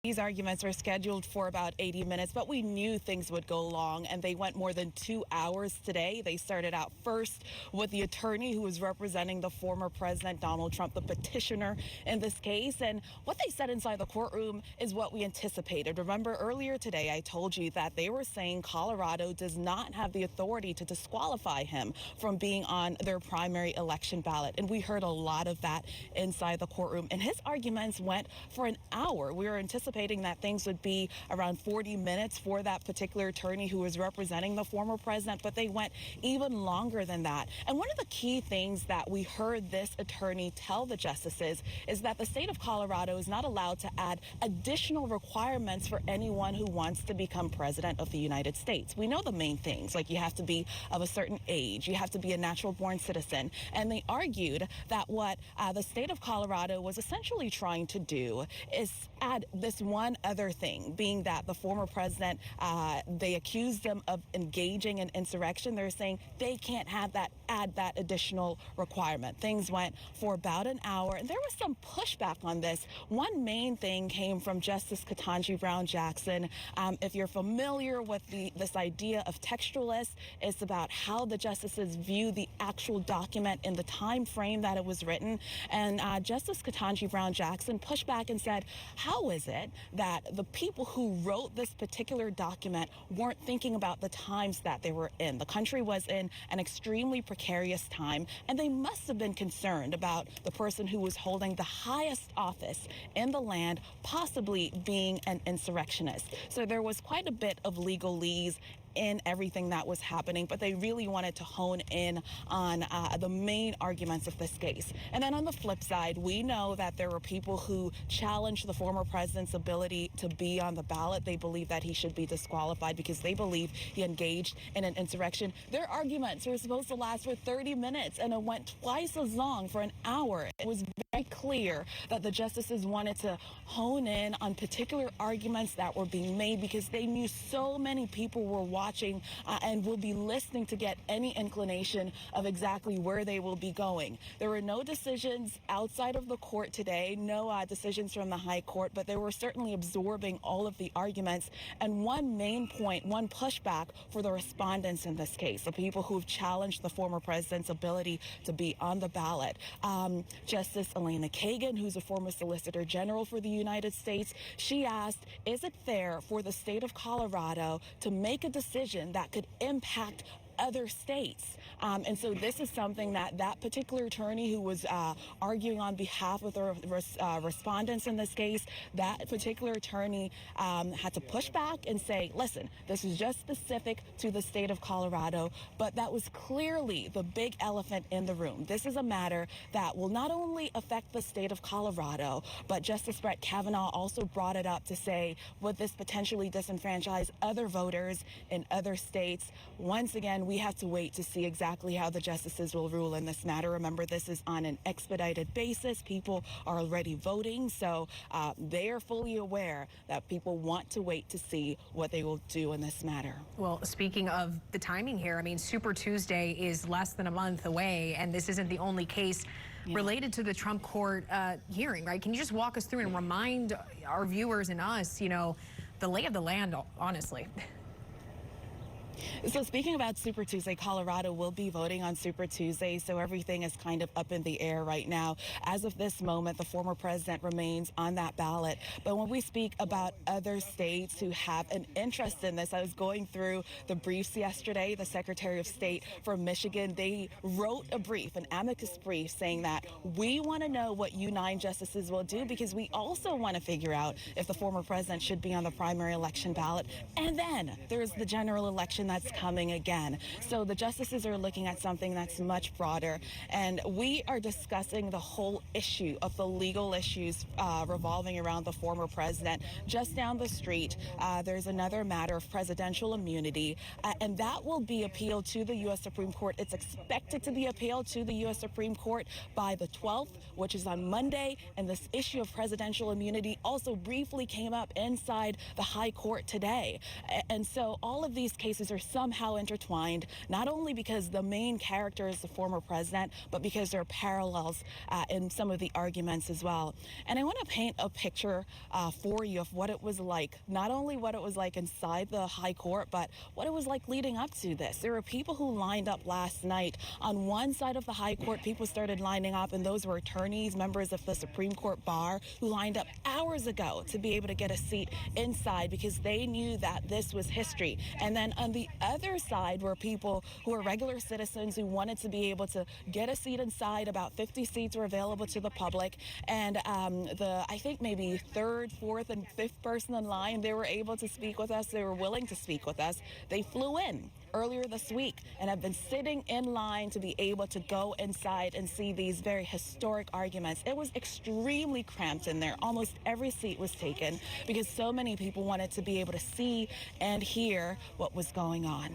These arguments were scheduled for about 80 minutes, but we knew things would go long, and they went more than 2 hours today. They started out first with the attorney who was representing the former President Donald Trump, the petitioner in this case. And what they said inside the courtroom is what we anticipated. Remember, earlier today, I told you that they were saying Colorado does not have the authority to disqualify him from being on their primary election ballot. And we heard a lot of that inside the courtroom. And his arguments went for an hour. We were anticipating that things would be around 40 minutes for that particular attorney who was representing the former president, but they went even longer than that. And one of the key things that we heard this attorney tell the justices is that the state of Colorado is not allowed to add additional requirements for anyone who wants to become president of the United States. We know the main things, like you have to be of a certain age, you have to be a natural born citizen. And they argued that what the state of Colorado was essentially trying to do is add this one other thing, being that the former president, they accused him of engaging in insurrection. They're saying they can't have that, add that additional requirement. Things went for about an hour, and there was some pushback on this. One main thing came from Justice Ketanji Brown Jackson. If you're familiar with this idea of textualists, it's about how the justices view the actual document in the time frame that it was written. And Justice Ketanji Brown Jackson pushed back and said, how is it that the people who wrote this particular document weren't thinking about the times that they were in? The country was in an extremely precarious time, and they must have been concerned about the person who was holding the highest office in the land possibly being an insurrectionist. So there was quite a bit of legalese in everything that was happening, but they really wanted to hone in on the main arguments of this case. And then on the flip side, we know that there were people who challenged the former president's ability to be on the ballot. They believe that he should be disqualified because they believe he engaged in an insurrection. Their arguments were supposed to last for 30 minutes, and it went twice as long, for an hour. It was very clear that the justices wanted to hone in on particular arguments that were being made because they knew so many people were watching and will be listening to get any inclination of exactly where they will be going. There were no decisions outside of the court today, no decisions from the high court, but they were certainly absorbing all of the arguments. And one main point, one pushback for the respondents in this case, the people who've challenged the former president's ability to be on the ballot. Justice Elena Kagan, who's a former Solicitor General for the United States, she asked, is it fair for the state of Colorado to make a decision that could impact other states? And so this is something that that particular attorney who was arguing on behalf of the respondents in this case, that particular attorney had to push back and say, listen, this is just specific to the state of Colorado, but that was clearly the big elephant in the room. This is a matter that will not only affect the state of Colorado, but Justice Brett Kavanaugh also brought it up to say, would this potentially disenfranchise other voters in other states? Once again, we have to wait to see exactly how the justices will rule in this matter. Remember, this is on an expedited basis. People are already voting, so they are fully aware that people want to wait to see what they will do in this matter. Well, speaking of the timing here, I mean, Super Tuesday is less than a month away, and this isn't the only case related to the Trump court hearing, right? Can you just walk us through and remind our viewers and us, you know, the lay of the land, honestly? So speaking about Super Tuesday, Colorado will be voting on Super Tuesday, so everything is kind of up in the air right now. As of this moment, the former president remains on that ballot. But when we speak about other states who have an interest in this, I was going through the briefs yesterday. The Secretary of State from Michigan, they wrote a brief, an amicus brief, saying that we want to know what you 9 justices will do because we also want to figure out if the former president should be on the primary election ballot. And then there's the general election that's coming again. So the justices are looking at something that's much broader, and we are discussing the whole issue of the legal issues revolving around the former president. Just down the street, there's another matter of presidential immunity, and that will be appealed to the U.S. Supreme Court. It's expected to be appealed to the U.S. Supreme Court by the 12th, which is on Monday, and this issue of presidential immunity also briefly came up inside the high court today. And so all of these cases these are somehow intertwined, not only because the main character is the former president, but because there are parallels in some of the arguments as well. And I want to paint a picture for you of what it was like, not only what it was like inside the high court, but what it was like leading up to this. There were people who lined up last night. On one side of the high court, people started lining up, and those were attorneys, members of the Supreme Court bar, who lined up hours ago to be able to get a seat inside because they knew that this was history. And then on the other side were people who were regular citizens who wanted to be able to get a seat inside. About 50 seats were available to the public. And I think maybe third, fourth, and fifth person in line, they were able to speak with us. They were willing to speak with us. They flew in earlier this week and have been sitting in line to be able to go inside and see these very historic arguments. It was extremely cramped in there. Almost every seat was taken because so many people wanted to be able to see and hear what was going on.